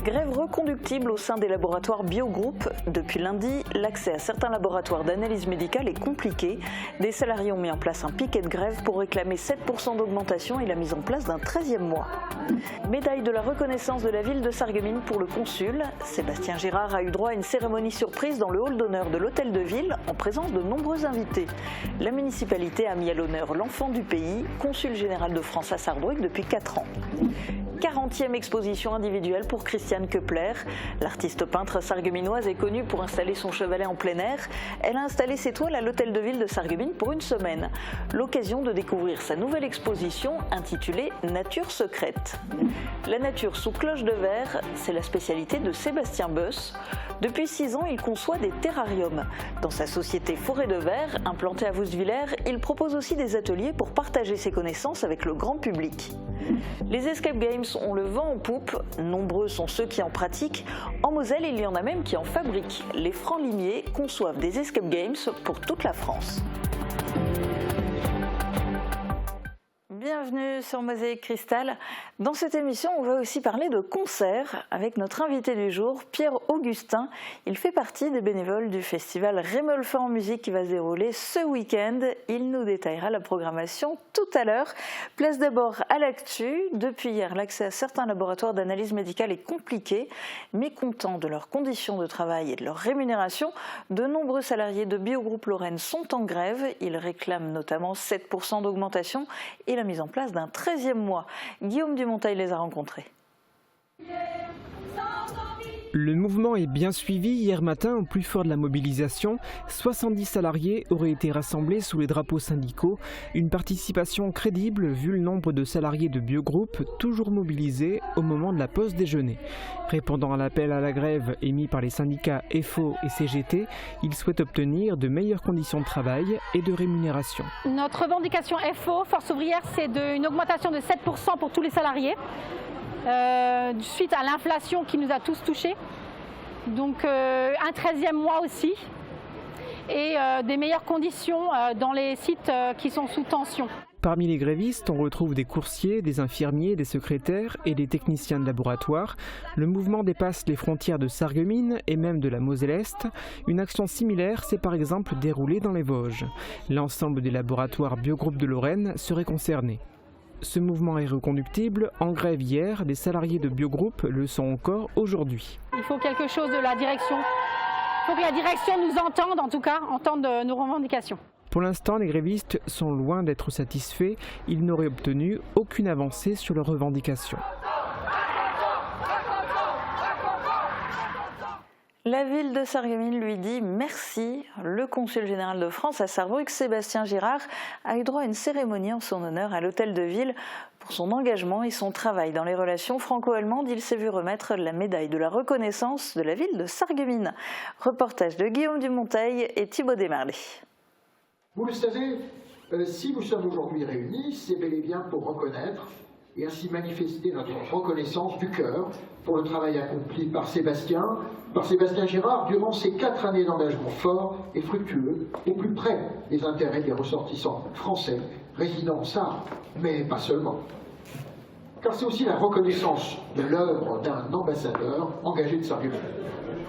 Grève reconductible au sein des laboratoires Biogroup. Depuis lundi, l'accès à certains laboratoires d'analyse médicale est compliqué. Des salariés ont mis en place un piquet de grève pour réclamer 7% d'augmentation et la mise en place d'un 13e mois. Médaille de la reconnaissance de la ville de Sarreguemines pour le consul. Sébastien Girard a eu droit à une cérémonie surprise dans le hall d'honneur de l'hôtel de ville en présence de nombreux invités. La municipalité a mis à l'honneur l'enfant du pays, consul général de France à Sarrebruck depuis 4 ans. 40e exposition individuelle pour Christiane Keupler. L'artiste peintre sarregueminoise est connue pour installer son chevalet en plein air. Elle a installé ses toiles à l'hôtel de ville de Sarreguemines pour une semaine. L'occasion de découvrir sa nouvelle exposition intitulée Nature secrète. La nature sous cloche de verre, c'est la spécialité de Sébastien Beuss. Depuis 6 ans, il conçoit des terrariums. Dans sa société Forêt de Verre, implantée à Vousvillers, il propose aussi des ateliers pour partager ses connaissances avec le grand public. Les escape games ont le vent en poupe. Nombreux sont ceux qui en pratiquent. En Moselle, il y en a même qui en fabriquent. Les Francs-Limiers conçoivent des escape games pour toute la France. Bienvenue sur Mosaïque Cristal. Dans cette émission, on va aussi parler de concerts avec notre invité du jour, Pierre Augustin. Il fait partie des bénévoles du festival Rémolfa en musique qui va se dérouler ce week-end. Il nous détaillera la programmation tout à l'heure. Place d'abord à l'actu. Depuis hier, l'accès à certains laboratoires d'analyse médicale est compliqué. Mécontents de leurs conditions de travail et de leur rémunération, de nombreux salariés de Biogroup Lorraine sont en grève. Ils réclament notamment 7% d'augmentation et la mise en place d'un 13e mois. Guillaume Dumonteil les a rencontrés. Le mouvement est bien suivi. Hier matin, au plus fort de la mobilisation, 70 salariés auraient été rassemblés sous les drapeaux syndicaux. Une participation crédible vu le nombre de salariés de Biogroup toujours mobilisés au moment de la pause déjeuner. Répondant à l'appel à la grève émis par les syndicats FO et CGT, ils souhaitent obtenir de meilleures conditions de travail et de rémunération. Notre revendication FO, Force ouvrière, c'est une augmentation de 7% pour tous les salariés. Suite à l'inflation qui nous a tous touchés, donc un 13e mois aussi et des meilleures conditions dans les sites qui sont sous tension. Parmi les grévistes, on retrouve des coursiers, des infirmiers, des secrétaires et des techniciens de laboratoire. Le mouvement dépasse les frontières de Sarreguemines et même de la Moselle-Est. Une action similaire s'est par exemple déroulée dans les Vosges. L'ensemble des laboratoires Biogroup de Lorraine serait concerné. Ce mouvement est reconductible. En grève hier, des salariés de Biogroup le sont encore aujourd'hui. Il faut quelque chose de la direction. Il faut que la direction nous entende, en tout cas, entende nos revendications. Pour l'instant, les grévistes sont loin d'être satisfaits. Ils n'auraient obtenu aucune avancée sur leurs revendications. La ville de Sarreguemines lui dit merci. Le consul général de France à Sarrebruck, Sébastien Girard, a eu droit à une cérémonie en son honneur à l'hôtel de ville. Pour son engagement et son travail dans les relations franco-allemandes, il s'est vu remettre la médaille de la reconnaissance de la ville de Sarreguemines. Reportage de Guillaume Dumonteil et Thibaut Desmarlet. Vous le savez, si nous sommes aujourd'hui réunis, c'est bel et bien pour reconnaître et ainsi manifester notre reconnaissance du cœur pour le travail accompli par Sébastien Girard durant ces 4 années d'engagement fort et fructueux au plus près des intérêts des ressortissants français résidant en Sarre, mais pas seulement. Car c'est aussi la reconnaissance de l'œuvre d'un ambassadeur engagé de Sarreguemines.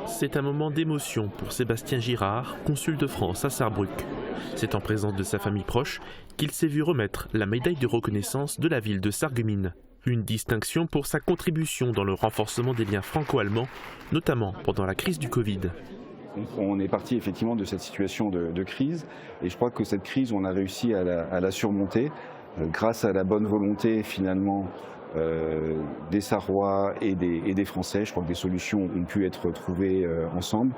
C'est un moment d'émotion pour Sébastien Girard, consul de France à Sarrebruck. C'est en présence de sa famille proche qu'il s'est vu remettre la médaille de reconnaissance de la ville de Sarreguemines. Une distinction pour sa contribution dans le renforcement des liens franco-allemands, notamment pendant la crise du Covid. On est parti effectivement de cette situation de crise et je crois que cette crise, on a réussi à la surmonter grâce à la bonne volonté finalement des Sarrois et des Français. Je crois que des solutions ont pu être trouvées ensemble.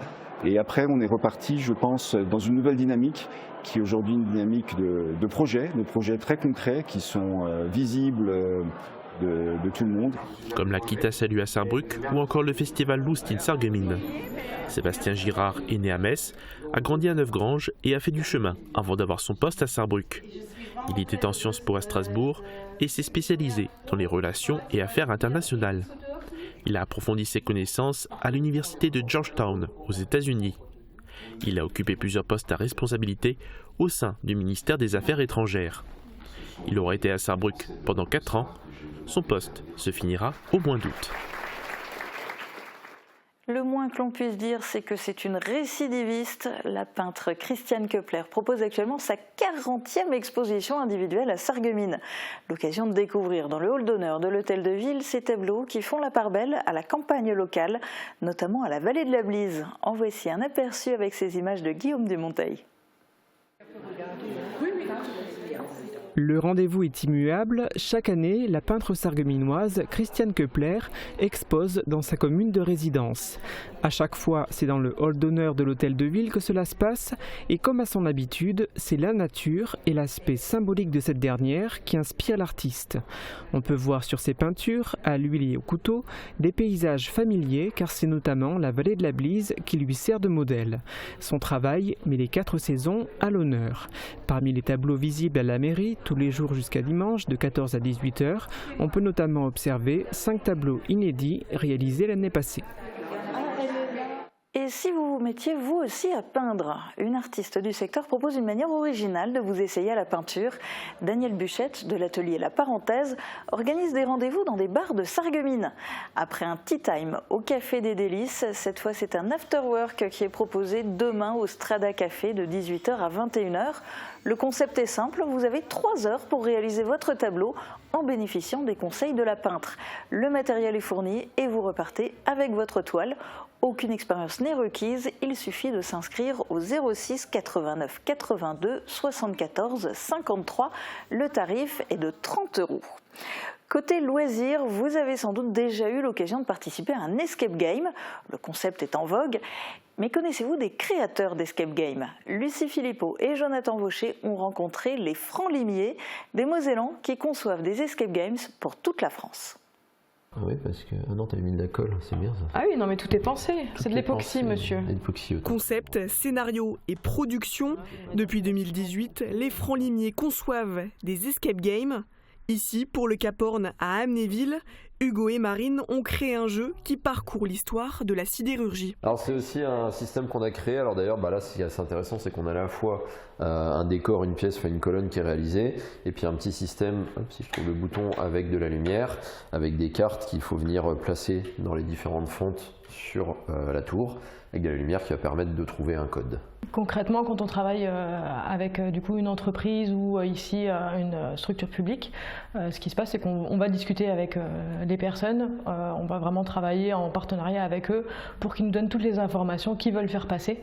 Et après, on est reparti, je pense, dans une nouvelle dynamique qui est aujourd'hui une dynamique de projets très concrets qui sont visibles de tout le monde. Comme la Kita Salut à Sarrebruck ou encore le festival Loustil Sarreguemines. Sébastien Girard est né à Metz, a grandi à Neufgrange et a fait du chemin avant d'avoir son poste à Sarrebruck. Il était en Sciences Po à Strasbourg et s'est spécialisé dans les relations et affaires internationales. Il a approfondi ses connaissances à l'université de Georgetown, aux États-Unis. Il a occupé plusieurs postes à responsabilité au sein du ministère des Affaires étrangères. Il aura été à Sarrebruck pendant 4 ans. Son poste se finira au mois d'août. Le moins que l'on puisse dire, c'est que c'est une récidiviste. La peintre Christiane Koepler propose actuellement sa 40e exposition individuelle à Sarreguemines. L'occasion de découvrir dans le hall d'honneur de l'hôtel de ville ces tableaux qui font la part belle à la campagne locale, notamment à la vallée de la Blise. En voici un aperçu avec ces images de Guillaume Dumonteil. Le rendez-vous est immuable. Chaque année, la peintre sarregueminoise Christiane Koepler expose dans sa commune de résidence. À chaque fois, c'est dans le hall d'honneur de l'hôtel de ville que cela se passe et comme à son habitude, c'est la nature et l'aspect symbolique de cette dernière qui inspire l'artiste. On peut voir sur ses peintures, à l'huile et au couteau, des paysages familiers car c'est notamment la vallée de la Blise qui lui sert de modèle. Son travail met les 4 saisons à l'honneur. Parmi les tableaux visibles à la mairie, tous les jours jusqu'à dimanche de 14 à 18 h, on peut notamment observer 5 tableaux inédits réalisés l'année passée. Et si vous vous mettiez vous aussi à peindre, une artiste du secteur propose une manière originale de vous essayer à la peinture. Danielle Buchette de l'atelier La Parenthèse organise des rendez-vous dans des bars de Sarreguemines. Après un tea time au Café des Délices, cette fois c'est un after work qui est proposé demain au Strada Café de 18 h à 21 h. Le concept est simple, vous avez 3 heures pour réaliser votre tableau en bénéficiant des conseils de la peintre. Le matériel est fourni et vous repartez avec votre toile. Aucune expérience n'est requise, il suffit de s'inscrire au 06 89 82 74 53. Le tarif est de 30 €. Côté loisirs, vous avez sans doute déjà eu l'occasion de participer à un escape game. Le concept est en vogue. Mais connaissez-vous des créateurs d'escape game? Lucie Philippot et Jonathan Vaucher ont rencontré les Francs-Limiers, des Mosellans qui conçoivent des escape games pour toute la France. Ah oui, parce que... Ah non, t'as mis de la colle, c'est bien ça. Ah oui, non mais tout est pensé, c'est de l'époxy, monsieur. Concept, scénario et production. Depuis 2018, les Francs-Limiers conçoivent des escape games. Ici, pour le Cap Horn à Amnéville, Hugo et Marine ont créé un jeu qui parcourt l'histoire de la sidérurgie. Alors c'est aussi un système qu'on a créé. Alors d'ailleurs, là, ce qui est assez intéressant, c'est qu'on a à la fois un décor, une pièce, une colonne qui est réalisée, et puis un petit système, si je trouve le bouton, avec de la lumière, avec des cartes qu'il faut venir placer dans les différentes fentes sur la tour, avec de la lumière qui va permettre de trouver un code. Concrètement, quand on travaille avec du coup une entreprise ou ici une structure publique, ce qui se passe, c'est qu'on va discuter avec les personnes, on va vraiment travailler en partenariat avec eux pour qu'ils nous donnent toutes les informations qu'ils veulent faire passer.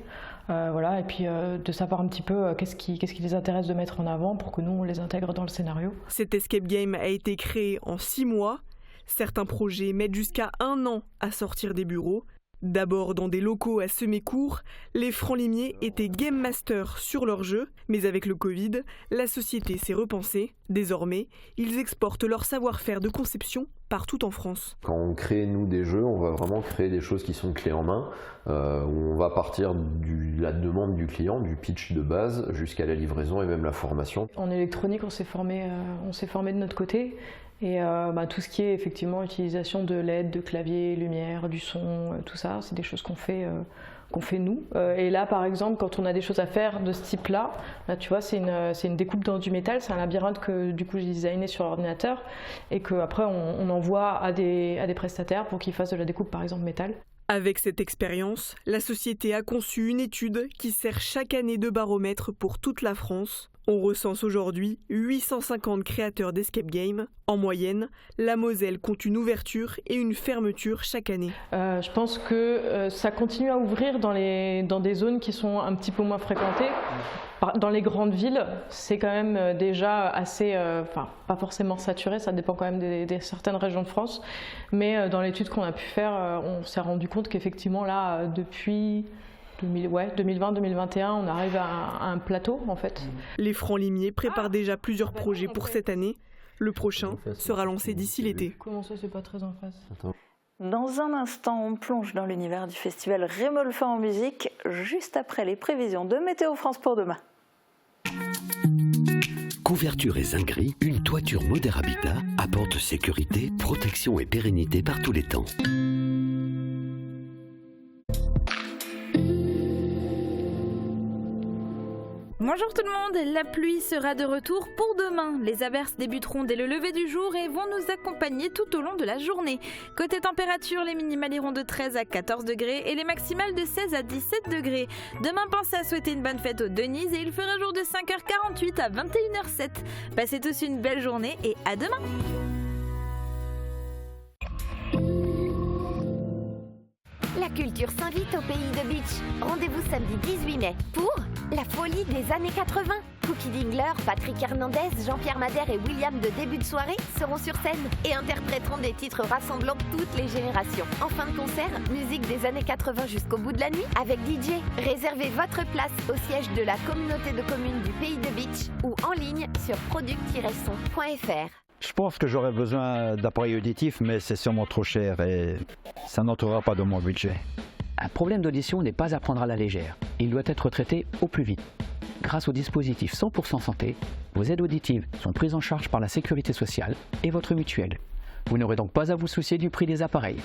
Voilà, et puis de savoir un petit peu qu'est-ce qui les intéresse de mettre en avant pour que nous on les intègre dans le scénario. Cet escape game a été créé en 6 mois. Certains projets mettent jusqu'à 1 an à sortir des bureaux. D'abord dans des locaux à Semécourt, les Francs-Limiers étaient game masters sur leur jeu, mais avec le Covid, la société s'est repensée. Désormais, ils exportent leur savoir-faire de conception partout en France. Quand on crée nous des jeux, on va vraiment créer des choses qui sont clés en main, où on va partir de la demande du client, du pitch de base, jusqu'à la livraison et même la formation. En électronique, on s'est formé de notre côté. Et tout ce qui est effectivement utilisation de LED, de clavier, lumière, du son, tout ça, c'est des choses qu'on fait nous. Et là, par exemple, quand on a des choses à faire de ce type-là, là, tu vois, c'est une découpe dans du métal, c'est un labyrinthe que du coup j'ai designé sur ordinateur et qu'après on envoie à des prestataires pour qu'ils fassent de la découpe, par exemple métal. Avec cette expérience, la société a conçu une étude qui sert chaque année de baromètre pour toute la France. On recense aujourd'hui 850 créateurs d'escape game. En moyenne, la Moselle compte une ouverture et une fermeture chaque année. Je pense que ça continue à ouvrir dans des zones qui sont un petit peu moins fréquentées. Dans les grandes villes, c'est quand même déjà assez, pas forcément saturé, ça dépend quand même des certaines régions de France. Mais dans l'étude qu'on a pu faire, on s'est rendu compte qu'effectivement là, depuis 2020-2021, on arrive à un plateau en fait. Les Francs-Limiers préparent déjà plusieurs projets pour cette année. Le prochain sera lancé d'ici l'été. Comment ça, c'est pas très en face? Dans un instant, on plonge dans l'univers du festival Rémolfa en musique, juste après les prévisions de Météo France pour demain. Couverture et zinguerie, une toiture Moder Habitat apporte sécurité, protection et pérennité par tous les temps. Moi, Bonjour tout le monde, la pluie sera de retour pour demain. Les averses débuteront dès le lever du jour et vont nous accompagner tout au long de la journée. Côté température, les minimales iront de 13 à 14 degrés et les maximales de 16 à 17 degrés. Demain, pensez à souhaiter une bonne fête aux Denises et il fera jour de 5h48 à 21h07. Passez tous une belle journée et à demain. La culture s'invite au pays de Beach. Rendez-vous samedi 18 mai pour la folie des années 80. Cookie Dingler, Patrick Hernandez, Jean-Pierre Madère et William de début de soirée seront sur scène et interpréteront des titres rassemblant toutes les générations. En fin de concert, musique des années 80 jusqu'au bout de la nuit avec DJ. Réservez votre place au siège de la communauté de communes du pays de Beach ou en ligne sur product-son.fr. Je pense que j'aurais besoin d'appareils auditifs, mais c'est sûrement trop cher et ça n'entrera pas dans mon budget. Un problème d'audition n'est pas à prendre à la légère. Il doit être traité au plus vite. Grâce au dispositif 100% santé, vos aides auditives sont prises en charge par la sécurité sociale et votre mutuelle. Vous n'aurez donc pas à vous soucier du prix des appareils.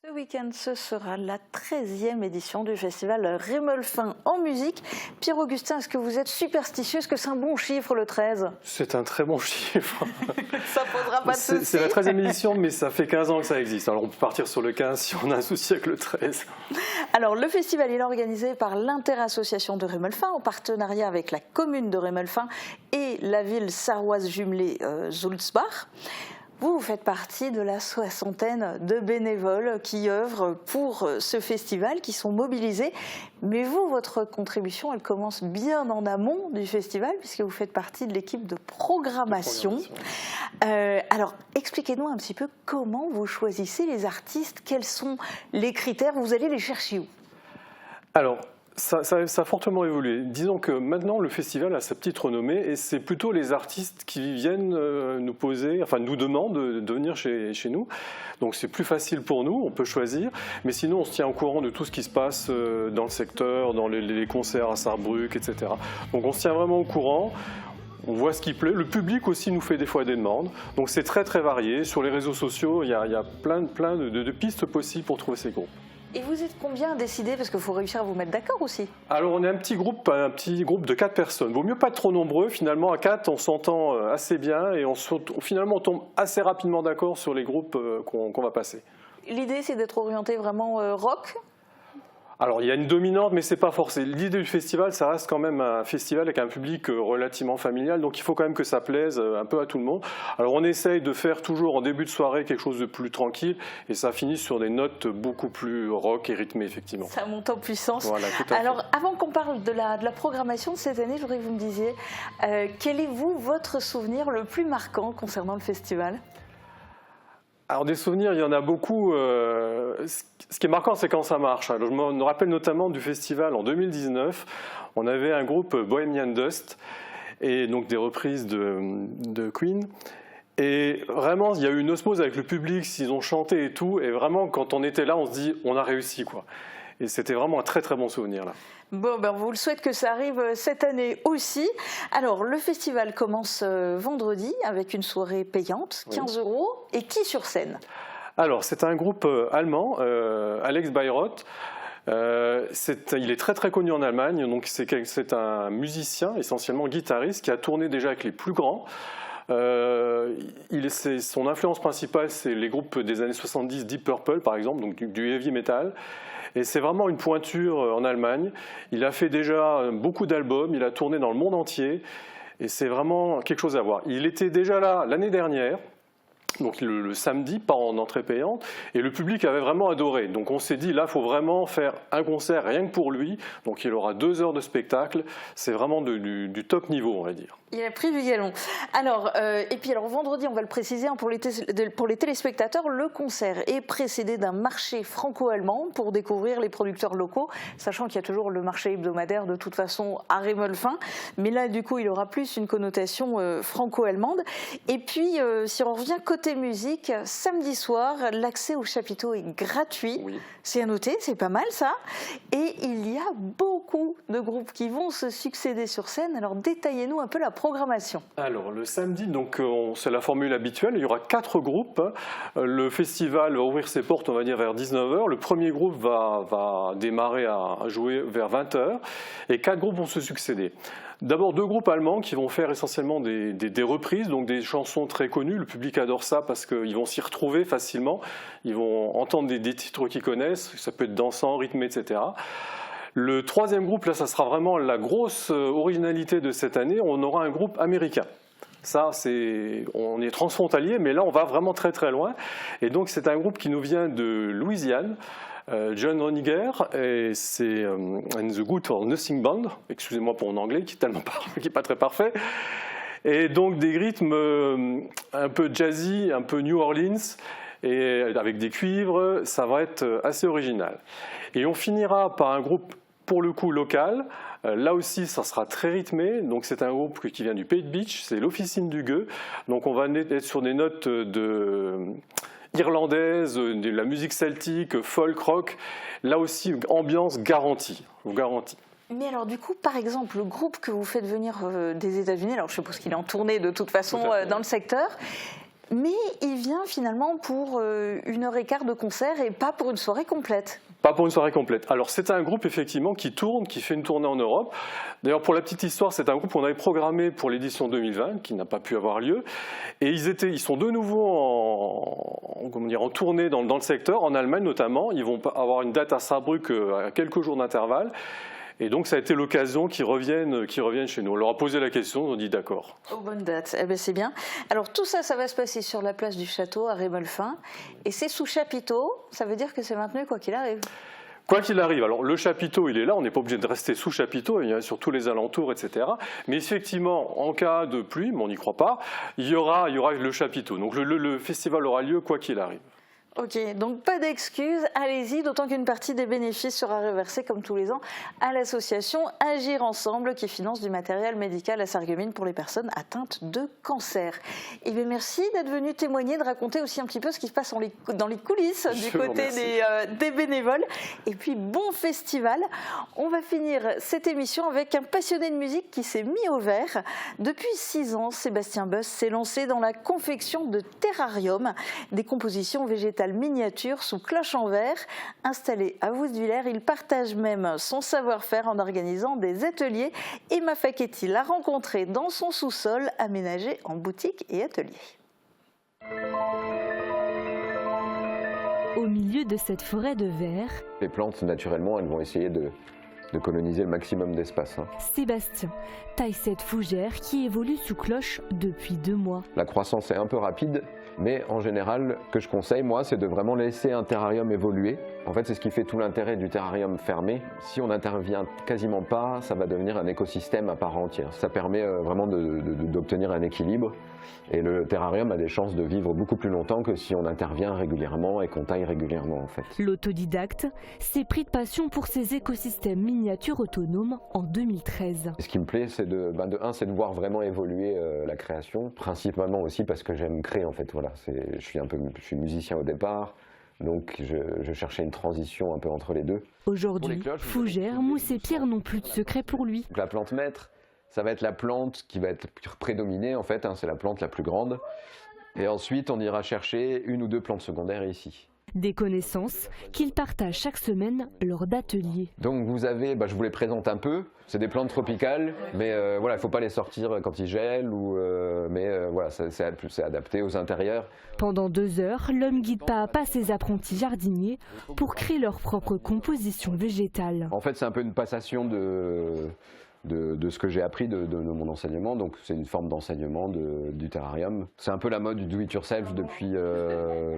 Ce week-end, ce sera la 13e édition du festival Rémolfin en musique. Pierre-Augustin, est-ce que vous êtes superstitieux? Est-ce que c'est un bon chiffre, le 13? C'est un très bon chiffre. Ça posera pas de soucis. C'est la 13e édition, mais ça fait 15 ans que ça existe. Alors on peut partir sur le 15 si on a un souci avec le 13. Alors le festival est organisé par l'Interassociation de Rémolfin en partenariat avec la commune de Rémolfin et la ville sarroise jumelée Sulzbach. Vous faites partie de la 60aine de bénévoles qui œuvrent pour ce festival, qui sont mobilisés. Mais vous, votre contribution, elle commence bien en amont du festival, puisque vous faites partie de l'équipe de programmation. Alors, expliquez-nous un petit peu comment vous choisissez les artistes, quels sont les critères, vous allez les chercher où? Alors, ça a fortement évolué. Disons que maintenant, le festival a sa petite renommée et c'est plutôt les artistes qui viennent nous demandent de venir chez nous. Donc c'est plus facile pour nous, on peut choisir. Mais sinon, on se tient au courant de tout ce qui se passe dans le secteur, dans les concerts à Sarrebruck, etc. Donc on se tient vraiment au courant. On voit ce qui plaît. Le public aussi nous fait des fois des demandes. Donc c'est très très varié. Sur les réseaux sociaux, il y a plein de pistes possibles pour trouver ces groupes. Et vous êtes combien à décider? Parce qu'il faut réussir à vous mettre d'accord aussi. Alors on est un petit groupe de 4 personnes. Vaut mieux pas être trop nombreux. Finalement, à 4, on s'entend assez bien et finalement on tombe assez rapidement d'accord sur les groupes qu'on va passer. L'idée, c'est d'être orienté vraiment rock? Alors il y a une dominante, mais c'est pas forcé. L'idée du festival, ça reste quand même un festival avec un public relativement familial, donc il faut quand même que ça plaise un peu à tout le monde. Alors on essaye de faire toujours en début de soirée quelque chose de plus tranquille, et ça finit sur des notes beaucoup plus rock et rythmées, effectivement. Ça monte en puissance. Voilà, tout à fait. Alors avant qu'on parle de la programmation de cette année, je voudrais que vous me disiez, quel est votre souvenir le plus marquant concernant le festival? Alors des souvenirs, il y en a beaucoup. Ce qui est marquant, c'est quand ça marche. Alors, je me rappelle notamment du festival en 2019. On avait un groupe Bohemian Dust et donc des reprises de Queen. Et vraiment, il y a eu une osmose avec le public, ils ont chanté et tout. Et vraiment, quand on était là, on se dit, on a réussi, quoi. Et c'était vraiment un très très bon souvenir là. Bon, on vous le souhaite que ça arrive cette année aussi. Alors, le festival commence vendredi avec une soirée payante, 15 €. Et qui sur scène? Alors, c'est un groupe allemand, Alex Bayroth. Il est très très connu en Allemagne, donc c'est un musicien, essentiellement guitariste, qui a tourné déjà avec les plus grands. Son influence principale, c'est les groupes des années 70, Deep Purple par exemple, donc du heavy metal. Et c'est vraiment une pointure en Allemagne. Il a fait déjà beaucoup d'albums, il a tourné dans le monde entier. Et c'est vraiment quelque chose à voir. Il était déjà là l'année dernière, donc le samedi, pas en entrée payante, et le public avait vraiment adoré. Donc on s'est dit, là, il faut vraiment faire un concert rien que pour lui. Donc il aura 2 heures de spectacle. C'est vraiment du top niveau, on va dire. Il a pris du galon. Alors, et puis alors vendredi, on va le préciser, pour les téléspectateurs, le concert est précédé d'un marché franco-allemand pour découvrir les producteurs locaux, sachant qu'il y a toujours le marché hebdomadaire de toute façon à Rémolfin. Mais là, du coup, il aura plus une connotation franco-allemande. Et puis, si on revient côté côté musique, samedi soir, l'accès au chapiteau est gratuit. Oui. C'est à noter, c'est pas mal ça. Et il y a beaucoup de groupes qui vont se succéder sur scène. Alors détaillez-nous un peu la programmation. Alors le samedi, donc c'est la formule habituelle, il y aura 4 groupes. Le festival va ouvrir ses portes, on va dire, vers 19h. Le premier groupe va démarrer à jouer vers 20h et 4 groupes vont se succéder. D'abord 2 groupes allemands qui vont faire essentiellement des reprises, donc des chansons très connues. Le public adore ça parce qu'ils vont s'y retrouver facilement. Ils vont entendre des titres qu'ils connaissent, ça peut être dansant, rythmé, etc. Le 3e groupe, là, ça sera vraiment la grosse originalité de cette année. On aura un groupe américain. Ça, on est transfrontalier, mais là, on va vraiment très très loin. Et donc, c'est un groupe qui nous vient de Louisiane. John Roniger, et c'est And the Good for Nothing Band, excusez-moi pour mon anglais qui est pas très parfait, et donc des rythmes un peu jazzy, un peu New Orleans, et avec des cuivres, ça va être assez original. Et on finira par un groupe pour le coup local. Là aussi, ça sera très rythmé. Donc, c'est un groupe qui vient du Pays de Beach, c'est l'Officine du Gueux. Donc, on va être sur des notes irlandaise, de la musique celtique, folk rock, là aussi ambiance garantie, on garantit. Mais alors du coup, par exemple, le groupe que vous faites venir des États-Unis, alors je suppose qu'il est en tournée de toute façon dans le secteur, mais il vient finalement pour 1h15 de concert et pas pour une soirée complète. Pas pour une soirée complète. Alors c'est un groupe effectivement qui tourne, qui fait une tournée en Europe. D'ailleurs pour la petite histoire, c'est un groupe qu'on avait programmé pour l'édition 2020, qui n'a pas pu avoir lieu. Et ils sont de nouveau en tournée dans le secteur, en Allemagne notamment. Ils vont avoir une date à Saarbrück à quelques jours d'intervalle. Et donc ça a été l'occasion qu'ils reviennent chez nous. On leur a posé la question, on a dit d'accord. Aux bonnes dates, eh ben c'est bien. Alors tout ça, ça va se passer sur la place du château à Rémolfin. Et c'est sous chapiteau, ça veut dire que c'est maintenu quoi qu'il arrive. Quoi qu'il arrive, alors le chapiteau il est là, on n'est pas obligé de rester sous chapiteau, il y a sur tous les alentours, etc. Mais effectivement, en cas de pluie, mais on n'y croit pas, il y aura le chapiteau. Donc le festival aura lieu quoi qu'il arrive. Ok, donc pas d'excuses, allez-y, d'autant qu'une partie des bénéfices sera reversée, comme tous les ans, à l'association Agir Ensemble, qui finance du matériel médical à Sarreguemines pour les personnes atteintes de cancer. Et bien merci d'être venu témoigner, de raconter aussi un petit peu ce qui se passe dans les coulisses du côté des bénévoles. Et puis bon festival. On va finir cette émission avec un passionné de musique qui s'est mis au vert. Depuis 6 ans, Sébastien Buss s'est lancé dans la confection de terrariums, des compositions végétales miniature sous cloche en verre. Installé à Woustviller, il partage même son savoir-faire en organisant des ateliers. Emma Facchetti l'a rencontré dans son sous-sol aménagé en boutique et atelier. Au milieu de cette forêt de verre, les plantes, naturellement, elles vont essayer de coloniser le maximum d'espace. Sébastien taille cette fougère qui évolue sous cloche depuis 2 mois. La croissance est un peu rapide, mais en général, ce que je conseille, moi, c'est de vraiment laisser un terrarium évoluer. En fait, c'est ce qui fait tout l'intérêt du terrarium fermé. Si on n'intervient quasiment pas, ça va devenir un écosystème à part entière. Ça permet vraiment d'obtenir un équilibre. Et le terrarium a des chances de vivre beaucoup plus longtemps que si on intervient régulièrement et qu'on taille régulièrement, en fait. L'autodidacte s'est pris de passion pour ces écosystèmes miniatures autonomes en 2013. Ce qui me plaît, c'est de voir vraiment évoluer la création, principalement aussi parce que j'aime créer, en fait. Voilà, je suis musicien au départ, donc je cherchais une transition un peu entre les deux. Aujourd'hui, fougère, mousse et pierre n'ont plus de secret pour lui. Donc, la plante maître, ça va être la plante qui va être prédominée, en fait, hein, c'est la plante la plus grande. Et ensuite, on ira chercher 1 ou 2 plantes secondaires ici. Des connaissances qu'il partage chaque semaine lors d'ateliers. Donc vous avez, je vous les présente un peu, c'est des plantes tropicales, mais voilà, il ne faut pas les sortir quand il gèle, voilà, c'est adapté aux intérieurs. Pendant 2 heures, l'homme guide pas à pas ses apprentis jardiniers pour créer leur propre composition végétale. En fait, c'est un peu une passation de ce que j'ai appris de mon enseignement, donc c'est une forme d'enseignement du terrarium. C'est un peu la mode du do-it-yourself depuis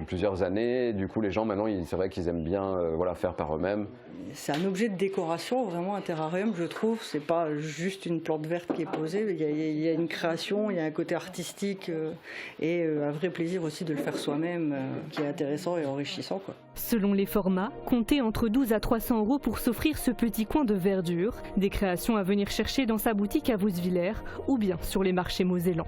plusieurs années, du coup les gens maintenant, c'est vrai qu'ils aiment bien faire par eux-mêmes. C'est un objet de décoration, vraiment un terrarium je trouve, c'est pas juste une plante verte qui est posée, il y a une création, il y a un côté artistique et un vrai plaisir aussi de le faire soi-même qui est intéressant et enrichissant, quoi. Selon les formats, comptez entre 12 à 300 € pour s'offrir ce petit coin de verdure, des créations à venir chercher dans sa boutique à Woustviller ou bien sur les marchés mosellans.